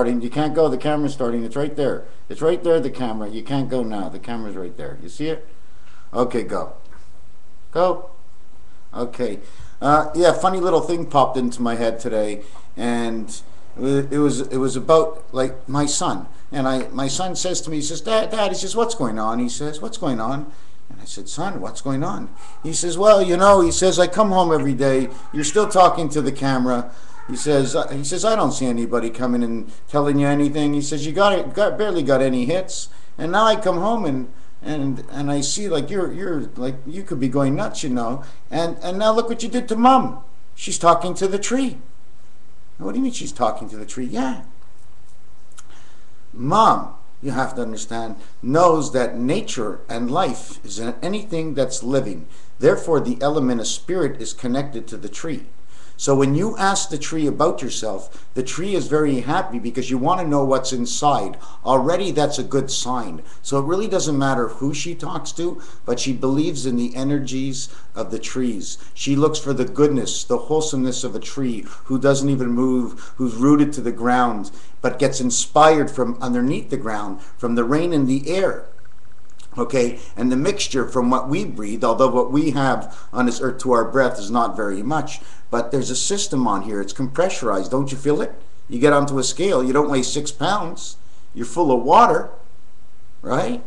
You can't go. The camera's starting. It's right there. It's right there, the camera. You can't go now. The camera's right there. You see it? Okay, go. Go. Okay. Yeah, funny little thing popped into my head today, and it was about like my son. And my son says to me, he says, Dad, he says, what's going on? He says, what's going on? And I said, son, what's going on? He says, well, you know, he says, I come home every day. You're still talking to the camera. He says, I don't see anybody coming and telling you anything. He says, you barely got any hits. And now I come home and I see like you're like you could be going nuts, you know. And now look what you did to Mom. She's talking to the tree. What do you mean she's talking to the tree? Yeah. Mom, you have to understand, knows that nature and life is in anything that's living. Therefore, the element of spirit is connected to the tree. So when you ask the tree about yourself, the tree is very happy because you want to know what's inside. Already that's a good sign. So it really doesn't matter who she talks to, but she believes in the energies of the trees. She looks for the goodness, the wholesomeness of a tree who doesn't even move, who's rooted to the ground, but gets inspired from underneath the ground, from the rain and the air. Okay, and the mixture from what we breathe, although what we have on this earth to our breath is not very much, but there's a system on here. It's compressurized. Don't you feel it? You get onto a scale, you don't weigh 6 pounds. You're full of water, right?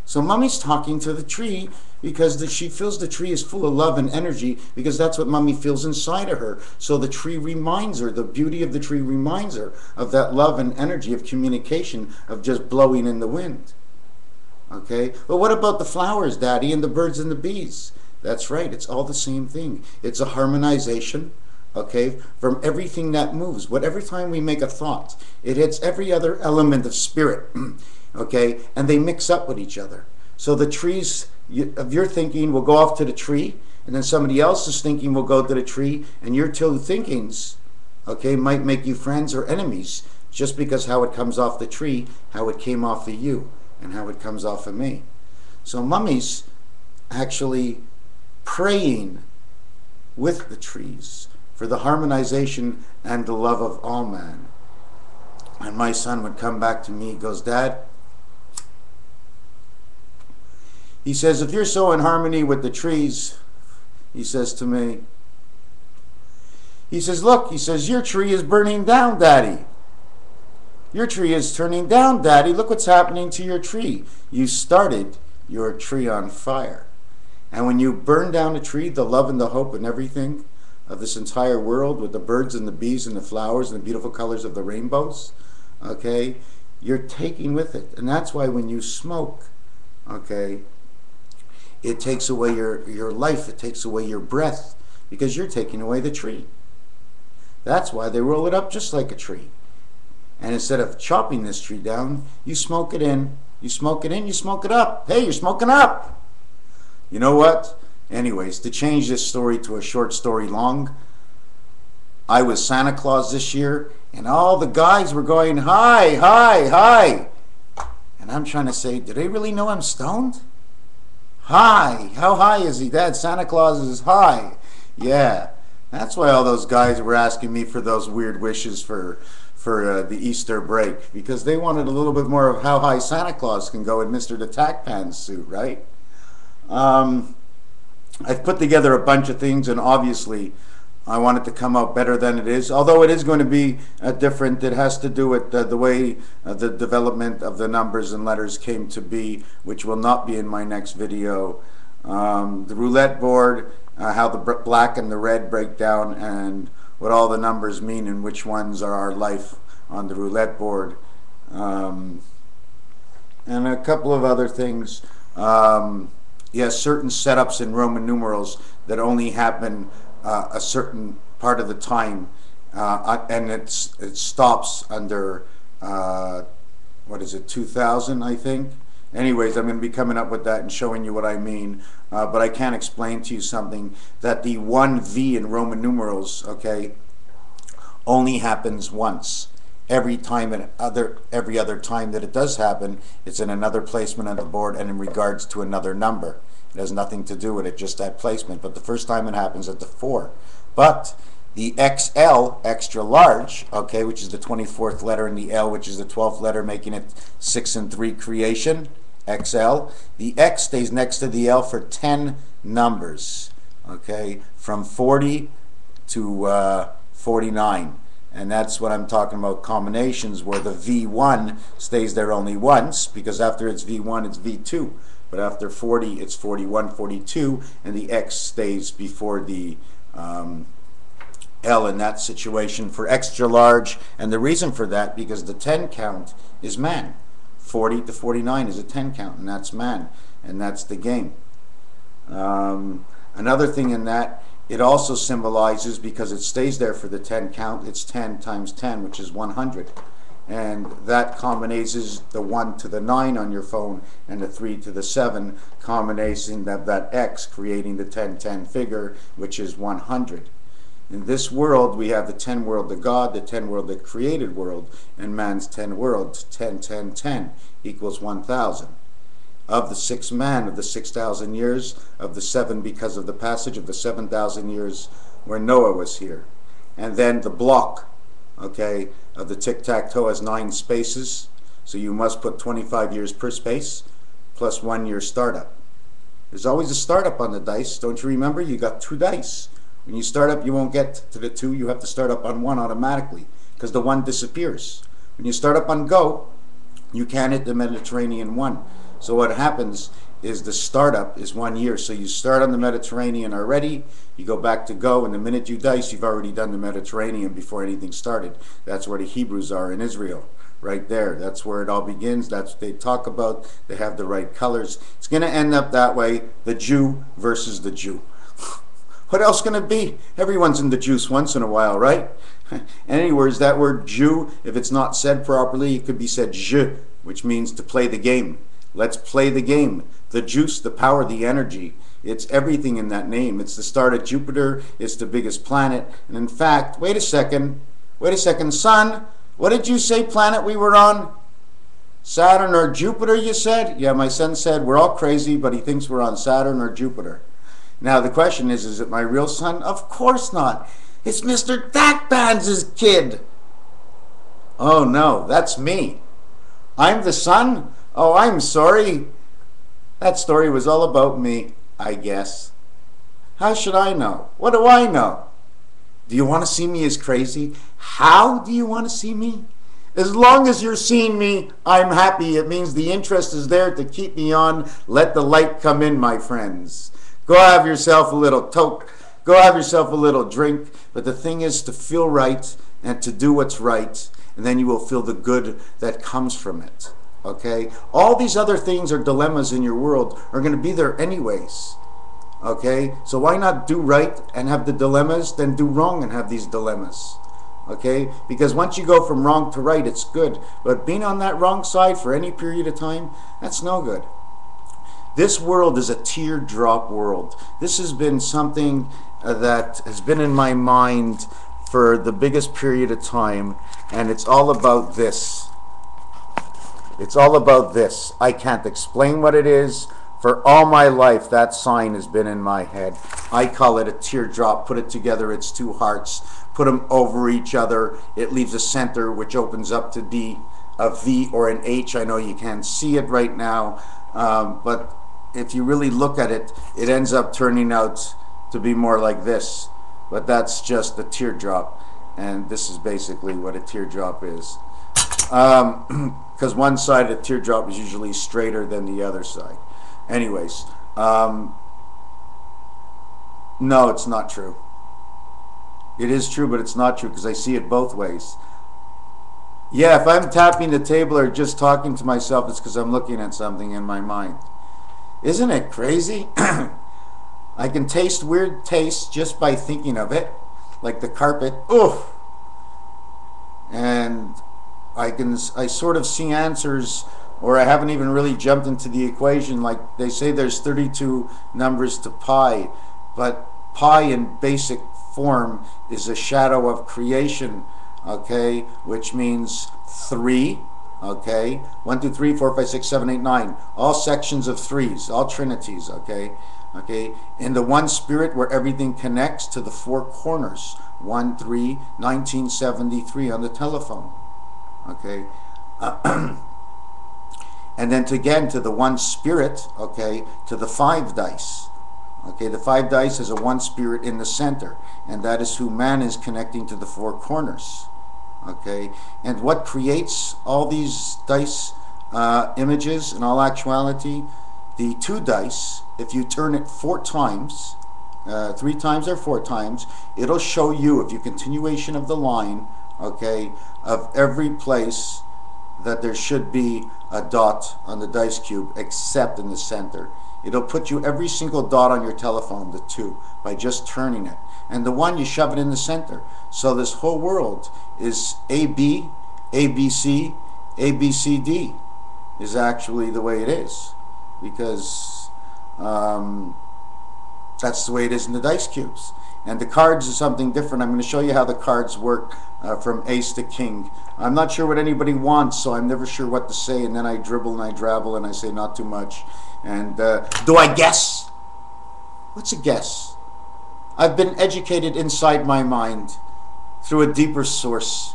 So Mummy's talking to the tree because she feels the tree is full of love and energy, because that's what Mummy feels inside of her. So the tree reminds her, the beauty of the tree reminds her of that love and energy of communication, of just blowing in the wind. Okay, but what about the flowers, Daddy, and the birds and the bees? That's right, it's all the same thing. It's a harmonization, okay, from everything that moves. But every time we make a thought, it hits every other element of spirit, okay, and they mix up with each other. So the trees of your thinking will go off to the tree, and then somebody else's thinking will go to the tree, and your two thinkings, okay, might make you friends or enemies, just because how it comes off the tree, how it came off of you, and how it comes off of me. So Mummy's actually praying with the trees for the harmonization and the love of all man. And my son would come back to me, he goes, Dad, he says, if you're so in harmony with the trees, he says to me, he says, look, he says, your tree is burning down, Daddy. Your tree is turning down, Daddy. Look what's happening to your tree. You started your tree on fire. And when you burn down a tree, the love and the hope and everything of this entire world, with the birds and the bees and the flowers and the beautiful colors of the rainbows, okay, you're taking with it. And that's why when you smoke, okay, it takes away your life, it takes away your breath, because you're taking away the tree. That's why they roll it up just like a tree. And instead of chopping this tree down, you smoke it in, you smoke it in, you smoke it up. Hey, you're smoking up. You know what? Anyways, to change this story to a short story long, I was Santa Claus this year, and all the guys were going, hi, hi, hi. And I'm trying to say, do they really know I'm stoned? Hi, how high is he? Dad, Santa Claus is high. Yeah, that's why all those guys were asking me for those weird wishes for the Easter break, because they wanted a little bit more of how high Santa Claus can go in MrTacpans suit, right? I've put together a bunch of things, and obviously I want it to come out better than it is, although it is going to be different. It has to do with the way the development of the numbers and letters came to be, which will not be in my next video. The roulette board, how the black and the red break down, and what all the numbers mean and which ones are our life on the roulette board, and a couple of other things. Yes, certain setups in Roman numerals that only happen a certain part of the time, and it stops under what is it, 2000, I think. Anyways, I'm going to be coming up with that and showing you what I mean, but I can't explain to you something, that the 1V in Roman numerals, okay, only happens once. Every other time that it does happen, it's in another placement on the board and in regards to another number. It has nothing to do with it, just that placement. But the first time it happens at the 4. But The XL, extra large, okay, which is the 24th letter in the L, which is the 12th letter, making it 6 and 3 creation, XL. The X stays next to the L for 10 numbers, okay, from 40 to 49. And that's what I'm talking about, combinations, where the V1 stays there only once, because after it's V1, it's V2. But after 40, it's 41, 42, and the X stays before the L in that situation for extra large. And the reason for that, because the 10 count is man. 40 to 49 is a 10 count, and that's man. And that's the game. Another thing in that, it also symbolizes, because it stays there for the 10 count, it's 10 times 10, which is 100. And that combines the 1 to the 9 on your phone and the 3 to the 7, combination of that X, creating the 10-10 figure, which is 100. In this world, we have the 10 world of God, the 10 world of created world, and man's 10 worlds. 10, 10, 10 equals 1,000. Of the 6 man of the 6,000 years, of the 7 because of the passage of the 7,000 years where Noah was here. And then the block, okay, of the tic-tac-toe has 9 spaces, so you must put 25 years per space, plus 1 year startup. There's always a startup on the dice. Don't you remember? You got 2 dice. When you start up, you won't get to the 2. You have to start up on 1 automatically, because the 1 disappears. When you start up on go, you can't hit the Mediterranean 1. So what happens is the startup is 1 year. So you start on the Mediterranean already, you go back to go, and the minute you dice, you've already done the Mediterranean before anything started. That's where the Hebrews are in Israel, right there. That's where it all begins. That's what they talk about. They have the right colors. It's going to end up that way, the Jew versus the Jew. What else can it be? Everyone's in the juice once in a while, right? Any words, that word Jew, if it's not said properly, it could be said je, which means to play the game. Let's play the game. The juice, the power, the energy. It's everything in that name. It's the star of Jupiter. It's the biggest planet. And in fact, wait a second, son, what did you say planet we were on? Saturn or Jupiter, you said? Yeah, my son said we're all crazy, but he thinks we're on Saturn or Jupiter. Now the question is it my real son? Of course not. It's MrTacpans' kid. Oh no, that's me. I'm the son? Oh, I'm sorry. That story was all about me, I guess. How should I know? What do I know? Do you want to see me as crazy? How do you want to see me? As long as you're seeing me, I'm happy. It means the interest is there to keep me on. Let the light come in, my friends. Go have yourself a little toke. Go have yourself a little drink. But the thing is to feel right and to do what's right. And then you will feel the good that comes from it. Okay? All these other things or dilemmas in your world are going to be there anyways. Okay? So why not do right and have the dilemmas, then do wrong and have these dilemmas? Okay? Because once you go from wrong to right, it's good. But being on that wrong side for any period of time, that's no good. This world is a teardrop world. This has been something that has been in my mind for the biggest period of time, and it's all about this. It's all about this. I can't explain what it is. For all my life, that sign has been in my head. I call it a teardrop. Put it together, it's 2 hearts. Put them over each other. It leaves a center which opens up to be a V or an H. I know you can't see it right now, but if you really look at it, it ends up turning out to be more like this. But that's just the teardrop, and this is basically what a teardrop is. Because one side of the teardrop is usually straighter than the other side. Anyways, no, it's not true. It is true, but it's not true because I see it both ways. Yeah, if I'm tapping the table or just talking to myself, it's because I'm looking at something in my mind. Isn't it crazy? I can taste weird tastes just by thinking of it, like the carpet. Oof. And I sort of see answers, or I haven't even really jumped into the equation. Like they say there's 32 numbers to pi, but pi in basic form is a shadow of creation, okay, which means 3, okay, 1, 2, 3, 4, 5, 6, 7, 8, 9, all sections of 3s, all trinities, okay, Okay, in the one spirit where everything connects to the four corners. 1-3-1973 on the telephone. Okay. And then again to the one spirit, okay, to the 5 dice. Okay, the 5 dice has a one spirit in the center, and that is who man is connecting to the four corners. Okay, and what creates all these dice images in all actuality? The 2 dice, if you turn it 4 times, 3 times or 4 times, it'll show you, if you continuation of the line, okay, of every place that there should be a dot on the dice cube except in the center. It'll put you every single dot on your telephone, the 2, by just turning it. And the 1, you shove it in the center. So this whole world is AB, ABC, ABCD is actually the way it is. Because that's the way it is in the dice cubes. And the cards is something different. I'm going to show you how the cards work from ace to king. I'm not sure what anybody wants, so I'm never sure what to say, and then I dribble and I drabble and I say not too much. And do I guess? What's a guess? I've been educated inside my mind through a deeper source.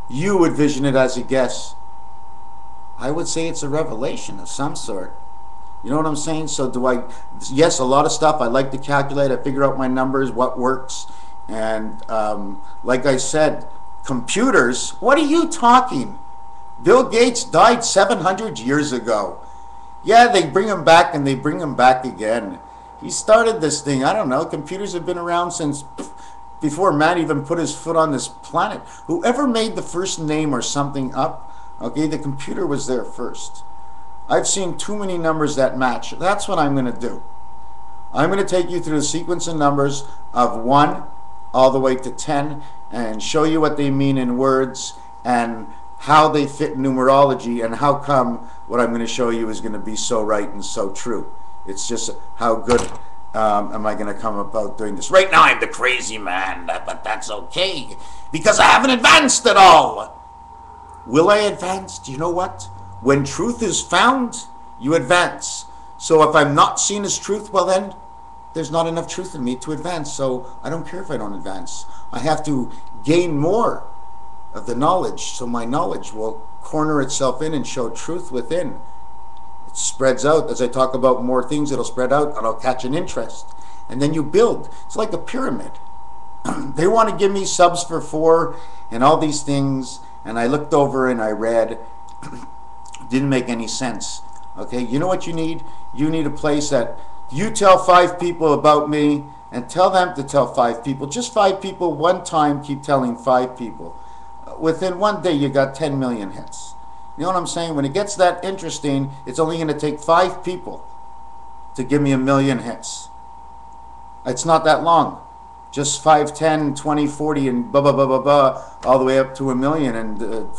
You would vision it as a guess. I would say it's a revelation of some sort. You know what I'm saying? So do I, yes, a lot of stuff. I like to calculate. I figure out my numbers, what works. And like I said, computers, what are you talking? Bill Gates died 700 years ago. Yeah, they bring him back and they bring him back again. He started this thing. I don't know. Computers have been around since before man even put his foot on this planet. Whoever made the first name or something up, okay, the computer was there first. I've seen too many numbers that match. That's what I'm going to do. I'm going to take you through a sequence of numbers of 1 all the way to 10 and show you what they mean in words and how they fit in numerology and how come what I'm going to show you is going to be so right and so true. It's just how good am I going to come about doing this. Right now I'm the crazy man, but that's okay because I haven't advanced at all. Will I advance? Do you know what? When truth is found, you advance. So if I'm not seen as truth, well then, there's not enough truth in me to advance. So I don't care if I don't advance. I have to gain more of the knowledge, so my knowledge will corner itself in and show truth within. It spreads out. As I talk about more things, it'll spread out and I'll catch an interest. And then you build. It's like a pyramid. They want to give me subs for 4 and all these things, and I looked over and I read. Didn't make any sense. Okay, you know what you need? You need a place that you tell 5 people about me and tell them to tell 5 people. Just 5 people one time, keep telling 5 people. Within 1 day you got 10 million hits. You know what I'm saying? When it gets that interesting, it's only going to take 5 people to give me 1 million hits. It's not that long. Just 5, 10, 20, 40 and blah blah blah blah blah all the way up to 1 million. And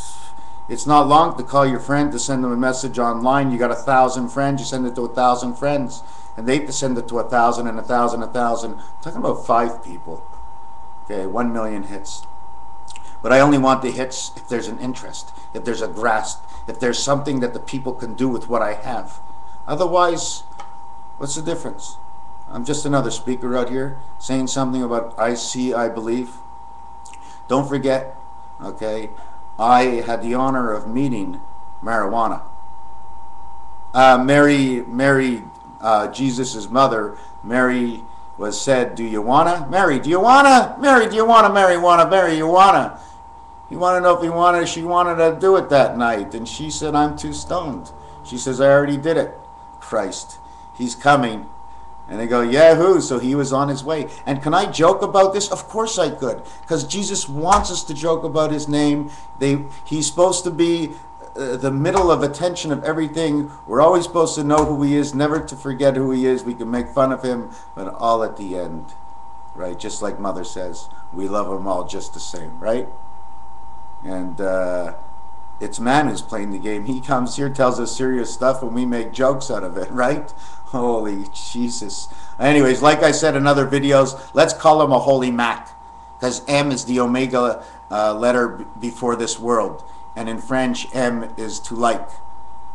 it's not long to call your friend to send them a message online. You got 1,000 friends, you send it to 1,000 friends, and they have to send it to 1,000 and 1,000, 1,000. I'm talking about 5 people. Okay, 1 million hits. But I only want the hits if there's an interest, if there's a grasp, if there's something that the people can do with what I have. Otherwise, what's the difference? I'm just another speaker out here saying something about I see, I believe. Don't forget, okay, I had the honor of meeting marijuana. Mary, Jesus' mother, Mary was said, do you wanna? Mary, do you wanna? Mary, do you wanna? Mary, wanna? Mary, you wanna? You wanna know if he wanted, she wanted to do it that night. And she said, I'm too stoned. She says, I already did it. Christ, he's coming. And they go, yahoo, so he was on his way. And can I joke about this? Of course I could, because Jesus wants us to joke about his name. He's supposed to be the middle of attention of everything. We're always supposed to know who he is, never to forget who he is. We can make fun of him, but all at the end, right? Just like Mother says, we love them all just the same, right? And it's man who's playing the game. He comes here, tells us serious stuff, and we make jokes out of it, right? Holy Jesus. Anyways, like I said in other videos, let's call him a holy Mac, because M is the omega letter before this world, and in French M is to like.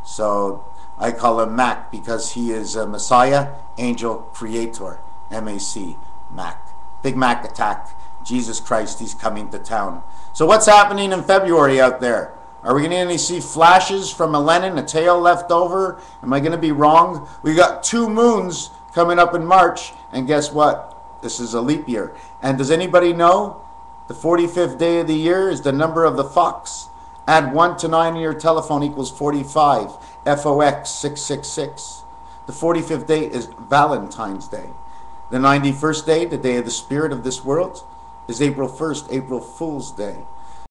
So I call him Mac because he is a Messiah, Angel, Creator. M-A-C, Mac. Big Mac attack. Jesus Christ, he's coming to town. So what's happening in February out there? Are we going to see flashes from a Lenin, a tail left over? Am I going to be wrong? We got 2 moons coming up in March, and guess what? This is a leap year. And does anybody know the 45th day of the year is the number of the fox? Add 1 to 9 in your telephone equals 45. FOX 666. The 45th day is Valentine's Day. The 91st day, the day of the spirit of this world, is April 1st, April Fool's Day.